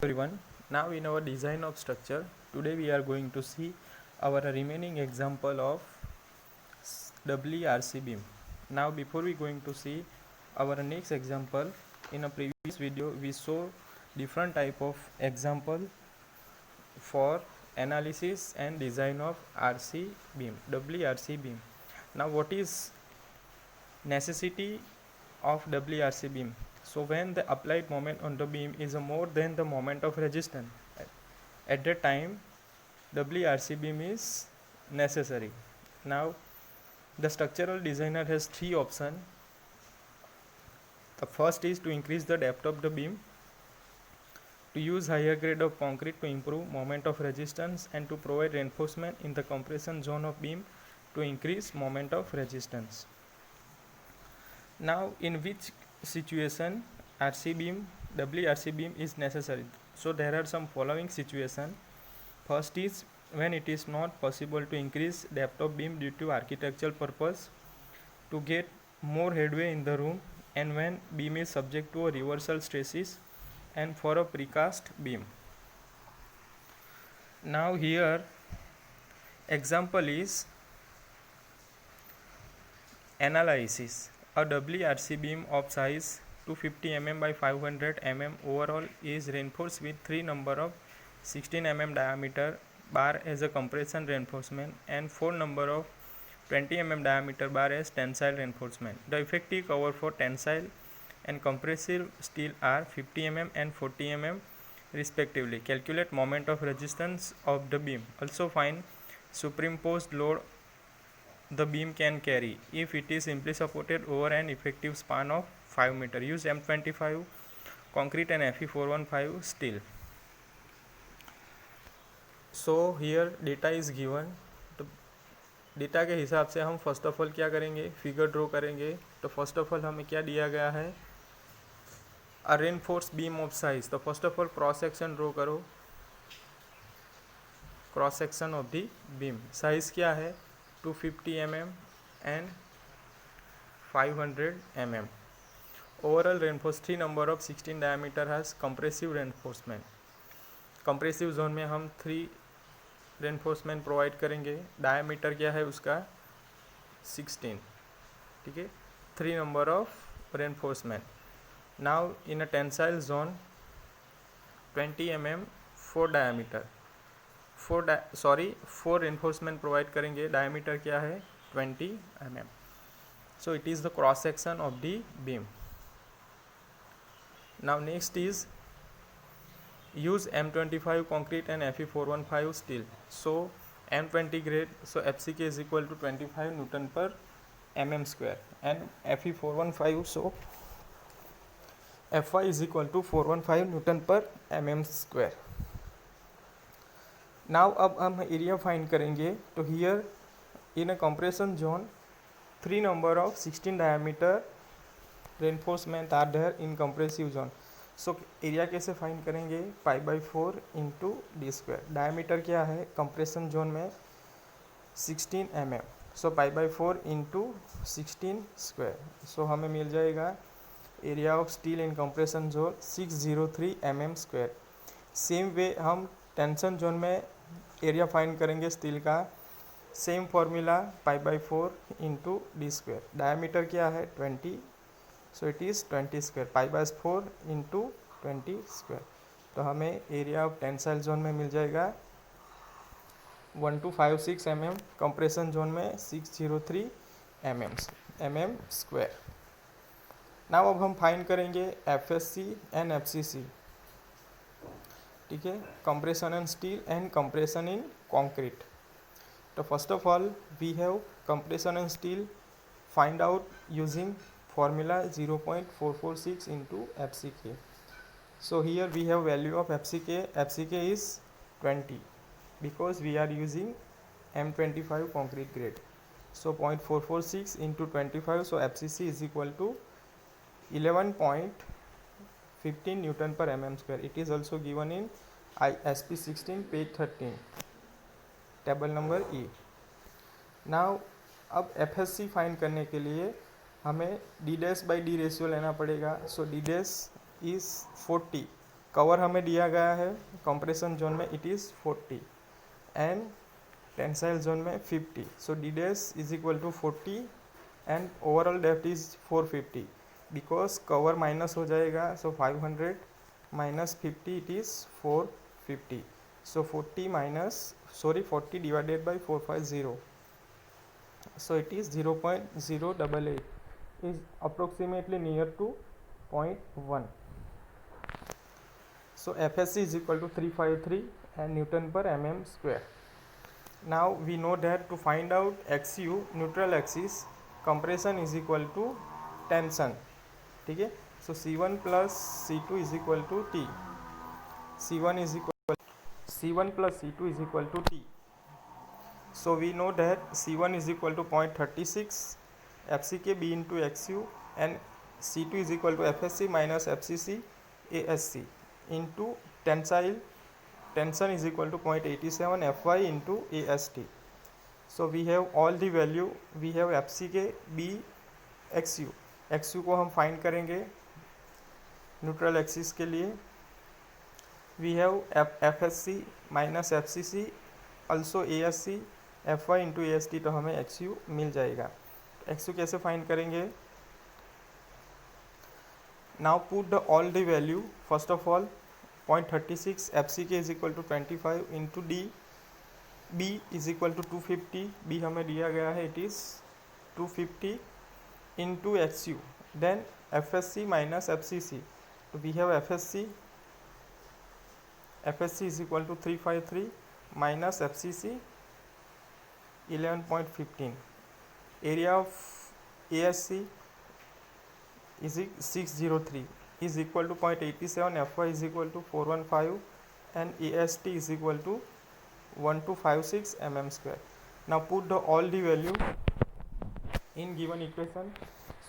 Everyone, now in our design of structure, today we are going to see our remaining example of WRC beam. Now before we going to see our next example, in a previous video we saw different type of example for analysis and design of RC beam, WRC beam. Now what is necessity of WRC beam? So when the applied moment on the beam is more than the moment of resistance, at that time WRC beam is necessary. Now the structural designer has three options. The first is to increase the depth of the beam, to use higher grade of concrete to improve moment of resistance, and to provide reinforcement in the compression zone of beam to increase moment of resistance. Now in which situation WRC beam is necessary? So there are some following situation. First is when it is not possible to increase depth of beam due to architectural purpose, to get more headway in the room, and when beam is subject to a reversal stresses, and for a precast beam. Now here example is analysis. A WRC beam of size 250 mm by 500 mm overall is reinforced with 3 number of 16 mm diameter bar as a compression reinforcement and 4 number of 20 mm diameter bar as tensile reinforcement. The effective cover for tensile and compressive steel are 50 mm and 40 mm respectively. Calculate moment of resistance of the beam. Also find superimposed load the beam can carry if it is simply supported over an effective span of 5 meter. Use M25 concrete and Fe415 steel. So here data is given. तो data के हिसाब से हम first of all क्या करेंगे, figure draw करेंगे. तो first of all हमें क्या दिया गया है, a reinforce beam of size. तो first of all cross section draw करो. Cross section of the beam size क्या है, 250 mm and 500 mm. Overall reinforce 3 number of 16 diameter has compressive reinforcement. Compressive zone में हम 3 रेनफोर्समेंट प्रोवाइड करेंगे. Diameter क्या है उसका 16. ठीक है, 3 number of reinforcement. Now in a tensile zone 20 mm 4 diameter 4 reinforcement provide करेंगे. डायमीटर क्या है 20 mm. So it is the cross section of the beam. Now next is use M25 concrete and Fe415 steel. So M20 grade, so FCK is equal to 25 Newton per mm square, and Fe415, so Fy is equal to 415 Newton per mm square. Now अब हम area find करेंगे. तो here in a compression zone 3 number of 16 diameter reinforcement are there in compressive zone. So area कैसे find करेंगे, π/4 into D square. Diameter क्या है compression zone में 16 mm. So π/4 into 16 square. So हमें मिल जाएगा area of steel in compression zone 603 mm square. Same way हम tension zone में एरिया फाइंड करेंगे स्टील का. Same formula π/4 into D square. Diameter क्या है 20, so it is 20 square. π/4 into 20 square. तो हमें एरिया ऑफ टेंसाइल जोन में मिल जाएगा 1256 mm. कंप्रेशन जोन में 603 mm स्क्वायर. नाउ अब हम फाइंड करेंगे FSC एंड FCC. ठीक है, compression in steel and compression in concrete. तो first of all we have compression in steel. Find out using formula 0.446 into FCK. So here we have value of FCK. FCK is 20 because we are using M25 concrete grade. So 0.446 into 25, so FCC is equal to 11.15 Newton per mm square. It is also given in ISP 16 page 13 table number E. Now अब FSC find करने के लिए हमें D dash by D ratio लेना पड़ेगा. So D dash is 40 cover हमें दिया गया है कंप्रेशन जोन में it is 40 and tensile zone में 50. So D dash is equal to 40 and overall depth is 450 because cover minus हो जाएगा. सो 500 minus 50 it is 450. So 40 divided by 450, so it is 0.088, is approximately near to 0.1. So FSC is equal to 353 and Newton per mm square. Now we know that to find out XU neutral axis compression is equal to tension. ठीक है. So C1 plus C2 is equal to T. C1 plus C2 is equal to T. So we know that C1 is equal to 0.36 FCK B into XU and C2 is equal to FSC minus FCC ASC into tension is equal to 0.87 FY into AST. So we have all the value. We have FCK B XU. XU को हम find करेंगे neutral axis के लिए. We have FSC minus FCC also ASC FY into AST, तो हमें XU मिल जाएगा. XU कैसे find करेंगे? Now put the all the value. First of all 0.36 FCK is equal to 25 into D. B is equal to 250. B हमें दिया गया है it is 250 into XU. Then FSC minus FCC. We have FSC is equal to 353 minus FCC 11.15. area of ASC is 603 is equal to 0.87. FY is equal to 415 and AST is equal to 1256 mm square. Now put the all the value in given equation.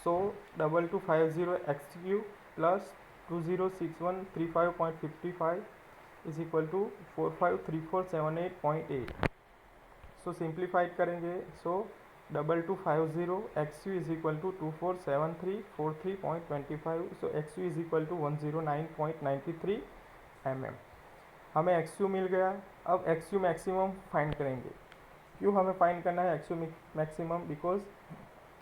So 2250 XQ plus 206135.55 is equal to 453478.8. So simplified करेंगे. सो 2250 XU is equal to 247343.25. So XU is equal to 109.93 mm. हमें XU मिल गया. अब XU maximum find करेंगे. क्यों हमें find करना है XU maximum? Because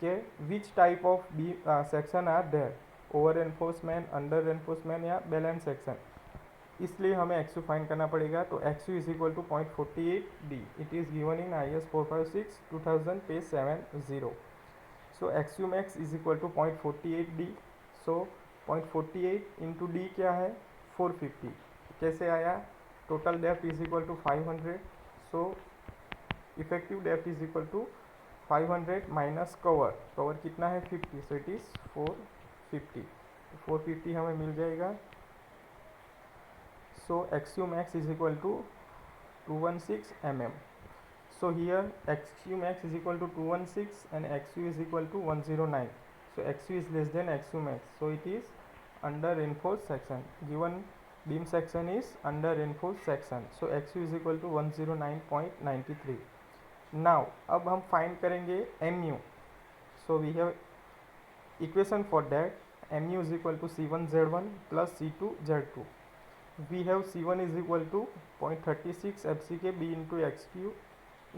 के which type of B section are there, over enforcement, under enforcement या बैलेंस सेक्शन, इसलिए हमें XU फाइंड करना पड़ेगा. तो XU is equal to 0.48D. It is given in IS 456 2000 page 70. So XU max is equal to 0.48D. So 0.48 into D क्या है? 450. कैसे आया? Total depth is equal to 500. So effective depth is equal to 500 minus cover कितना है? 50. सो it is 450. 450 हमें मिल जाएगा. So XU max is equal to 216 mm. So here XU max is equal to 216 and XU is equal to 109. So XU is less than XU max. So it is under reinforced section. Given beam section is under reinforced section. So XU is equal to 109.93. Now अब हम find करेंगे MU. So we have equation for that. MU is equal to C1Z1 plus C2Z2. We have C1 is equal to 0.36 FCK B into XQ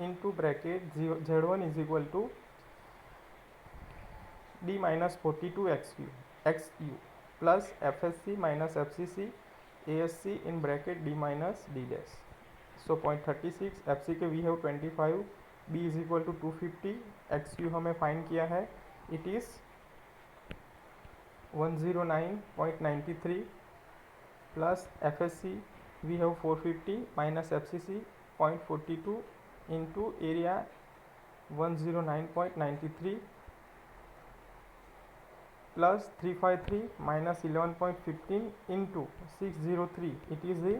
into bracket Z1 is equal to D minus 42 XU plus FSC minus FCC ASC in bracket D minus D dash. So 0.36 FCK we have 25, B is equal to 250, XU हमें find किया है it is 109.93 plus FSC we have 450 minus FCC 0.42 into area 109.93 plus 353 minus 11.15 into 603. It is the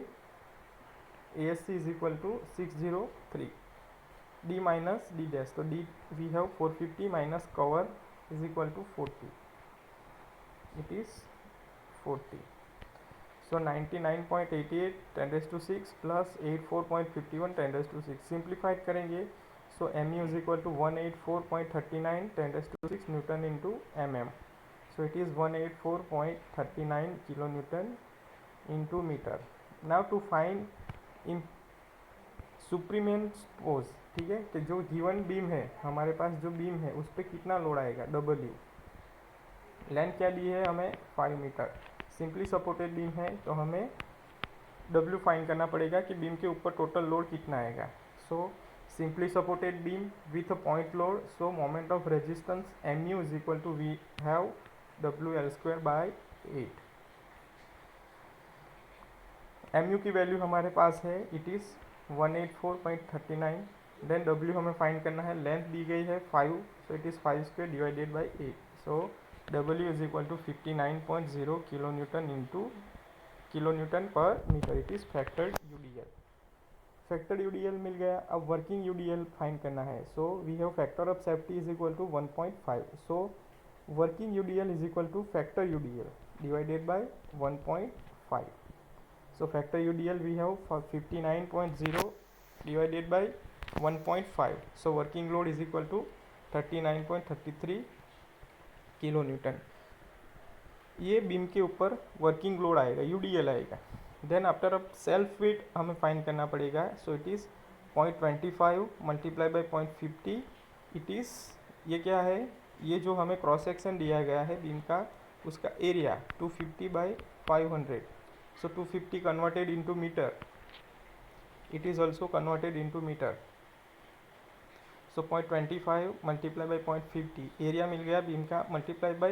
ASC is equal to 603. D minus D dash. So D we have 450 minus cover is equal to 40. It is 40. So 99.88 10 raised to 6 plus 84.51 10 raised to 6. Simplified करेंगे. So MU is equal to 184.39 10 raised to 6 Newton into mm. So it is 184.39 kilonewton into meter. Now to find in सुप्रीमेम्पोज, ठीक है, कि जो given beam है, हमारे पास जो beam है उस पर कितना लोड आएगा, W। लेंथ क्या दी है हमें, 5 मीटर। सिंपली सपोर्टेड बीम है तो हमें W फाइंड करना पड़ेगा कि बीम के ऊपर टोटल लोड कितना आएगा। So simply supported beam with a point load, so moment of resistance MU is equal to we have WL² 8। MU की वैल्यू हमारे पास है, इट इज़ 184.39। देन W हमें फाइंड करना है, लेंथ दी गई है 5, so it is 5² divided by 8। So W is equal to 59.0 kilo newton into kilo newton per metre. It is factored UDL। Factored UDL मिल गया। अब वर्किंग UDL फाइंड करना है। So we have factor of safety is equal to 1.5। So working UDL is equal to factor UDL divided by 1.5। So factor UDL we have for 59.0 divided by 1.5. So working load is equal to 39.33 kilo Newton. ये beam के ऊपर working load आएगा, UDL आएगा। Then after अब self weight हमें find करना पड़ेगा। सो it is 0.25 multiply by 0.50। It is, ये क्या है, ये जो हमें क्रॉस सेक्शन दिया गया है बीम का, उसका area 250 by 500। So 250 converted into meter, it is also converted into meter. So 0.25 multiply by 0.50, area मिल गया बीम का, multiply by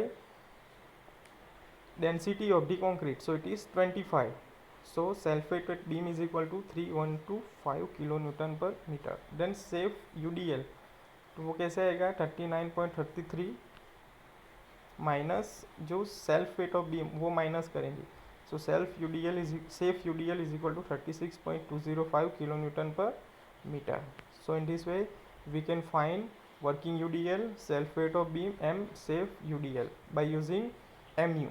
density of the concrete, so it is 25. So self weighted beam is equal to 3125 kilo newton per metre. Then safe UDL, तो वो कैसे आएगा, 39.33 minus जो self weight of beam वो minus करेंगे। So safe UDL is equal to 36.205 kilonewton per meter. So in this way we can find working UDL, self weight of beam and safe UDL by using MU।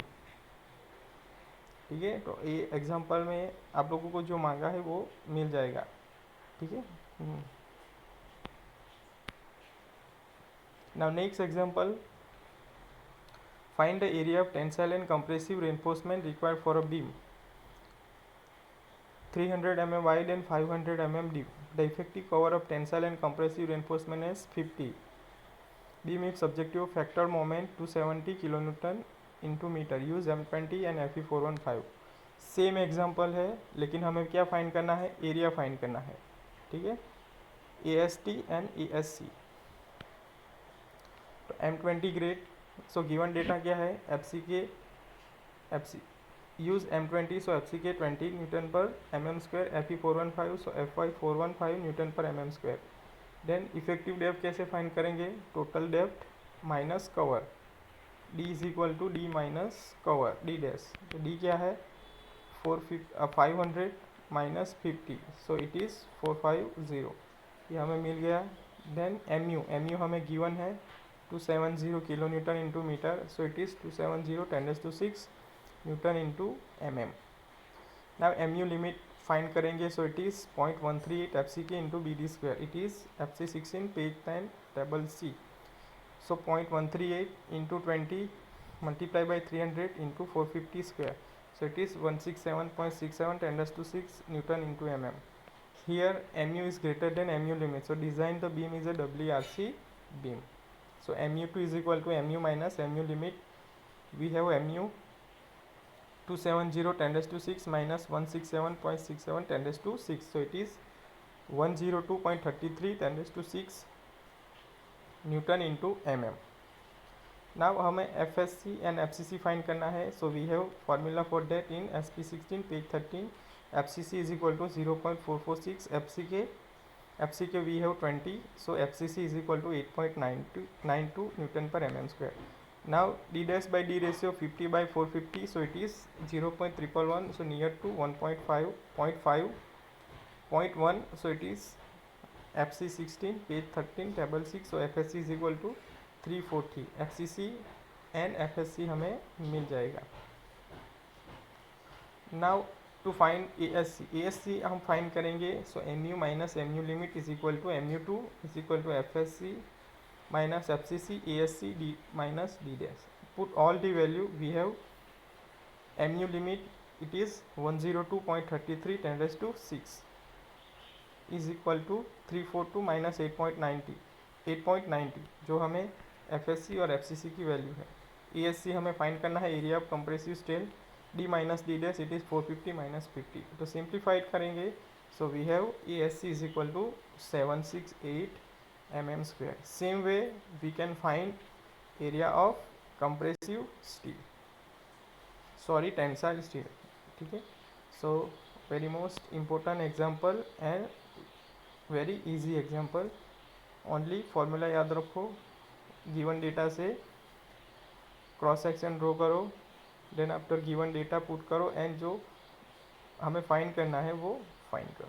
ठीक है, तो ये example में आप लोगों को जो मांगा है वो मिल जाएगा। ठीक है। Now next example, find the area of tensile and compressive reinforcement required for a beam 300 mm wide and 500 mm deep. The effective cover of tensile and compressive reinforcement is 50. Beam is subject to factor moment 270 kN into meter. Use M20 and Fe415। Same example है, लेकिन हमें क्या find करना है, area find करना है। ठीक है, AST एंड ASC। तो M20 grade, so given data क्या है, FC use M20, so FCK 20 newton पर mm², Fe415, so Fy415 newton पर mm²। देन इफेक्टिव डेप्थ कैसे फाइंड करेंगे, total depth minus cover, D is equal to D minus cover, D dash. तो D क्या है, 500 minus 50, so it is 450, ये हमें मिल गया। देन MU हमें गिवन है 270 kilo newton into metre, so it is 270 10⁶ newton into mm। Now MU limit find करेंगे, so it is 0.138 FCK into BD²। It is FC 16 page 10 table C। So 0.138 into 20 multiply by 300 into 450², so it is 167.67 10⁶ Newton into mm. Here MU is greater than MU limit, so design the beam is a WRC beam. So MU2 is equal to MU minus MU limit. We have MU 270 10⁶ minus 167.67 10⁶, so it is 102.33 10⁶ Newton into mm. Now हमें FSC and FCC find करना है। So we have formula for that in SP 16 page 13। FCC is equal to 0.446 FCK we have 20, so FCC is equal to 8.92 newton पर mm²। Now D dash by D ratio 50 by 450, so it is 0.111, so near to 1.1, so it is FC 16 page 13 table 6, so FSC is equal to 340। FCC and FSC हमें मिल जाएगा। Now to find ASC हम find करेंगे। So MU minus MU limit is equal to MU2 is equal to FSC minus FCC ASC D minus D dash. Put all the value, we have MU limit it is 102.33 10⁶ is equal to 342 minus 8.90 जो हमें FSc और FCC की value है। ASC हमें find करना है, area of compressive steel, D minus D dash, it is 450 minus 50, तो simplified करेंगे। So we have ASC is equal to 768 mm²। Same way we can find area of compressive steel, sorry tensile steel, ठीक है। So very most important example and very easy example, only formula याद रखो, given data से cross section draw करो, then after given data put करो and जो हमें find करना है वो फाइंड करो।